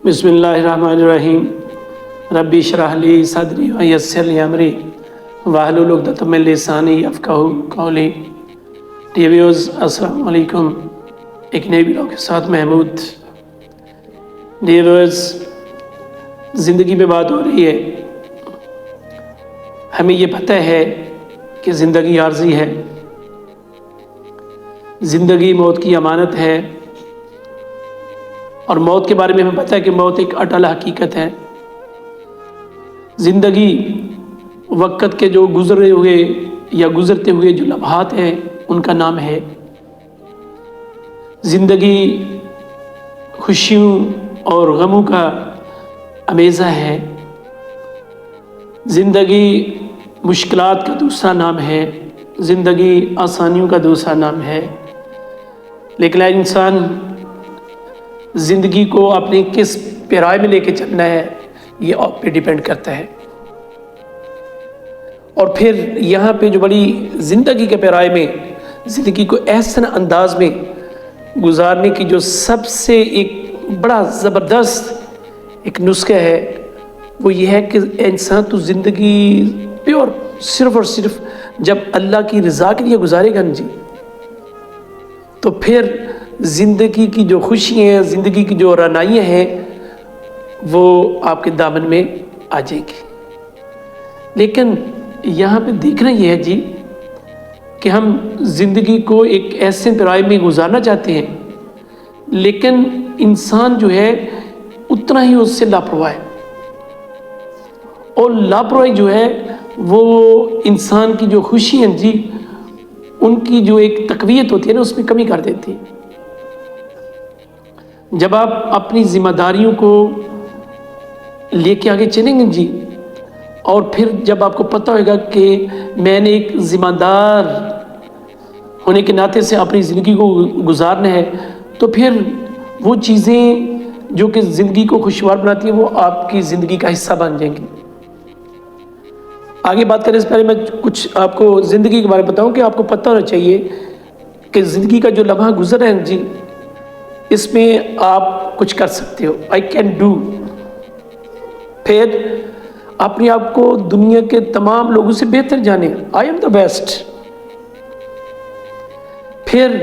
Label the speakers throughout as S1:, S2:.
S1: बिस्मिल्लाहिर्रहमानिर्रहीम। रब्बी इश्रह ली सदरी व यस्सिर ली अमरी वाहलुल उक़दतम मिन लिसानी यफ़क़हू क़ौली। डियर व्यूअर्स, अस्सलामु अलैकुम। एक नई वीडियो के साथ महमूद। डियर व्यूअर्स, ज़िंदगी में बात हो रही है। हमें ये पता है कि ज़िंदगी आर्ज़ी है, ज़िंदगी मौत की अमानत है, और मौत के बारे में हमें पता है कि मौत एक अटल हकीकत है। ज़िंदगी वक़्त के जो गुज़रे हुए या गुज़रते हुए जो लम्हात हैं उनका नाम है। ज़िंदगी खुशियों और गमों का अमेज़ा है। ज़िंदगी मुश्किलात का दूसरा नाम है, ज़िंदगी आसानियों का दूसरा नाम है। लेकिन इंसान ज़िंदगी को अपने किस पैराए में लेके चलना है ये आप पे डिपेंड करता है। और फिर यहाँ पे जो बड़ी ज़िंदगी के पैराए में ज़िंदगी को ऐसा अंदाज में गुजारने की जो सबसे एक बड़ा ज़बरदस्त एक नुस्खा है वो ये है कि इंसान तो ज़िंदगी प्योर सिर्फ़ और सिर्फ जब अल्लाह की रज़ा के लिए गुजारेगा ना जी, तो फिर ज़िंदगी की जो खुशियाँ हैं, ज़िंदगी की जो रनाइयाँ हैं वो आपके दामन में आ जाएगी। लेकिन यहाँ पे देखना ये है जी कि हम ज़िंदगी को एक ऐसे पैराए में गुजारना चाहते हैं, लेकिन इंसान जो है उतना ही उससे लापरवाह है। और लापरवाही जो है वो इंसान की जो खुशी है जी, उनकी जो एक तक़वियत होती है ना, उसमें कमी कर देती है। जब आप अपनी ज़िम्मेदारियों को लेके आगे चलेंगे जी, और फिर जब आपको पता होगा कि मैंने एक ज़िम्मेदार होने के नाते से अपनी ज़िंदगी को गुजारना है, तो फिर वो चीज़ें जो कि ज़िंदगी को खुशहाल बनाती हैं वो आपकी ज़िंदगी का हिस्सा बन जाएंगी। आगे बात करने से पहले मैं कुछ आपको ज़िंदगी के बारे में बताऊं कि आपको पता होना चाहिए कि ज़िंदगी का जो लम्हा गुजर है जी, इसमें आप कुछ कर सकते हो। I can do. फिर अपने आप को दुनिया के तमाम लोगों से बेहतर जाने, आई एम द बेस्ट। फिर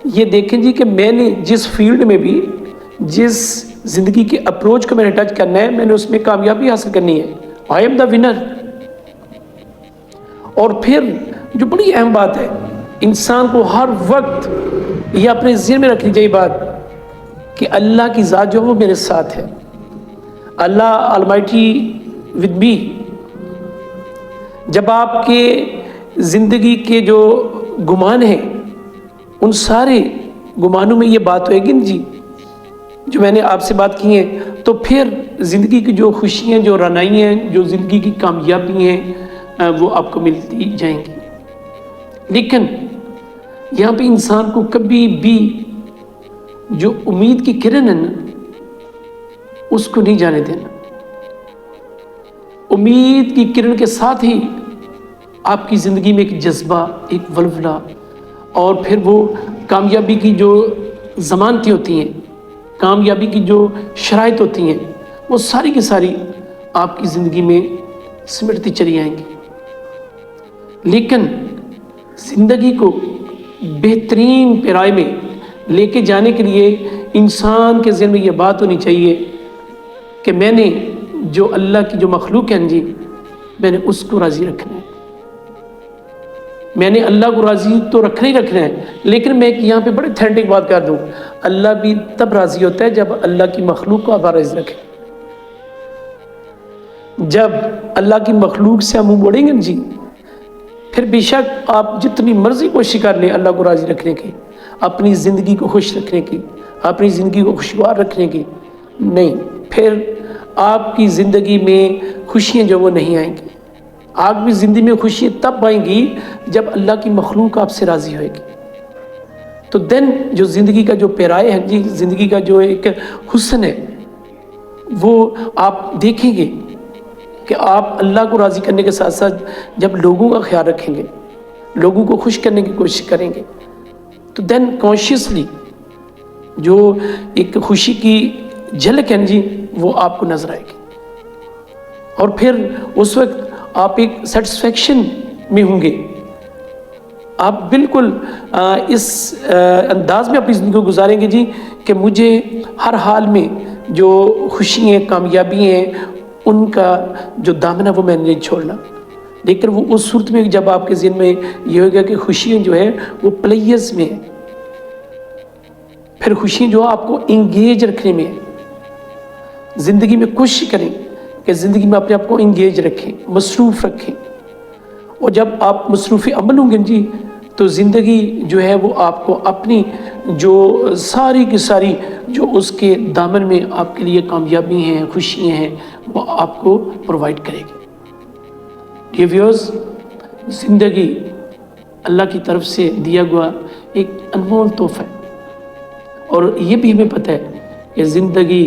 S1: ये देखें जी कि मैंने जिस फील्ड में भी, जिस ज़िंदगी के अप्रोच को मैंने टच करना है, मैंने उसमें कामयाबी हासिल करनी है। I am the winner. और फिर जो बड़ी अहम बात है, इंसान को हर वक्त ये अपने ज़हन में रखनी चाहिए बात कि अल्लाह की ज़ात जो है वो मेरे साथ है। अल्लाह अलमाइटी विद मी। जब आपके ज़िंदगी के जो गुमान हैं उन सारे गुमानों में ये बात होएगी ना जी, जो मैंने आपसे बात की है, तो फिर ज़िंदगी की जो खुशियाँ, जो रनाई हैं, जो ज़िंदगी की कामयाबी हैं वो आपको मिलती जाएंगी। लेकिन यहाँ पे इंसान को कभी भी जो उम्मीद की किरण है ना, उसको नहीं जाने देना। उम्मीद की किरण के साथ ही आपकी ज़िंदगी में एक जज्बा, एक वल्वला, और फिर वो कामयाबी की जो ज़मानतें होती हैं, कामयाबी की जो शराइत होती हैं, वो सारी की सारी आपकी ज़िंदगी में सिमटती चली आएंगी। लेकिन ज़िंदगी को बेहतरीन पैराए में लेके जाने के लिए इंसान के ज़हन में ये बात होनी चाहिए कि मैंने जो अल्लाह की जो मखलूक है जी, मैंने उसको राज़ी रखना है। मैंने अल्लाह को राज़ी तो रखना ही रखना है, लेकिन मैं यहाँ पे बड़ी ऑथेंटिक बात कर दूँ, अल्लाह भी तब राज़ी होता है जब अल्लाह की मखलूक को आप राज़ी रखें। जब अल्लाह की मखलूक से हम मुँह मोड़ेंगे जी, फिर बेशक आप जितनी मर्ज़ी कोशिश कर लें अल्लाह को राज़ी रखने की, अपनी ज़िंदगी को खुश रखने की, अपनी ज़िंदगी को खुशगवार रखने की, नहीं, फिर आपकी ज़िंदगी में खुशियाँ जो वो नहीं आएंगी। आपकी ज़िंदगी में खुशियाँ तब आएंगी जब अल्लाह की मखलूक आपसे राज़ी होएगी। तो देन जो ज़िंदगी का जो पैराए है जी, ज़िंदगी का जो एक हुस्न है, वो आप देखेंगे कि आप अल्लाह को राज़ी करने के साथ साथ जब लोगों का ख्याल रखेंगे, लोगों को खुश करने की कोशिश करेंगे, तो देन कॉन्शियसली जो एक खुशी की جھلک ہے جی وہ آپ کو نظر آئے گی، اور پھر اس وقت آپ ایک سیٹسفیکشن میں ہوں گے، آپ بالکل اس انداز میں اپنی زندگی کو گزاریں گے جی کہ مجھے ہر حال میں جو خوشی ہیں، کامیابی ہیں، ان کا جو دامن ہے وہ میں نے نہیں چھوڑنا۔ لیکن وہ اس صورت میں جب آپ کے ذہن میں یہ ہوگا کہ خوشیاں جو ہے وہ پلیز میں ہیں، پھر خوشیاں جو آپ کو انگیج رکھنے میں ہے، زندگی میں کوشش کریں کہ زندگی میں اپنے آپ کو انگیج رکھیں، مصروف رکھیں، اور جب آپ مصروف عمل ہوں گے جی تو زندگی جو ہے وہ آپ کو اپنی جو ساری کی ساری جو اس کے دامن میں آپ کے لیے کامیابی ہیں، خوشیاں ہیں، وہ آپ کو پرووائڈ کرے گی۔ یہ ویوز، زندگی اللہ کی طرف سے دیا ہوا ایک انمول تحفہ ہے، اور یہ بھی ہمیں پتہ ہے کہ زندگی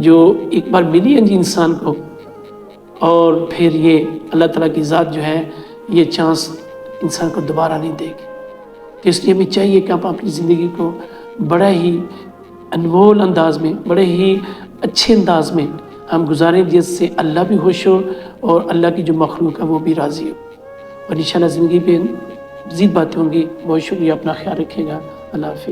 S1: جو ایک بار ملی ہے جی انسان کو، اور پھر یہ اللہ تعالیٰ کی ذات جو ہے یہ چانس انسان کو دوبارہ نہیں دے گی۔ تو اس لیے ہمیں چاہیے کہ آپ اپنی زندگی کو بڑا ہی انمول انداز میں، بڑے ہی اچھے انداز میں ہم گزاریں، جس سے اللہ بھی خوش ہو اور اللہ کی جو مخلوق ہے وہ بھی راضی ہو، اور انشاءاللہ زندگی پہ مزید باتیں ہوں گی۔ بہت شکریہ، اپنا خیال رکھیے گا، اللہ حافظ۔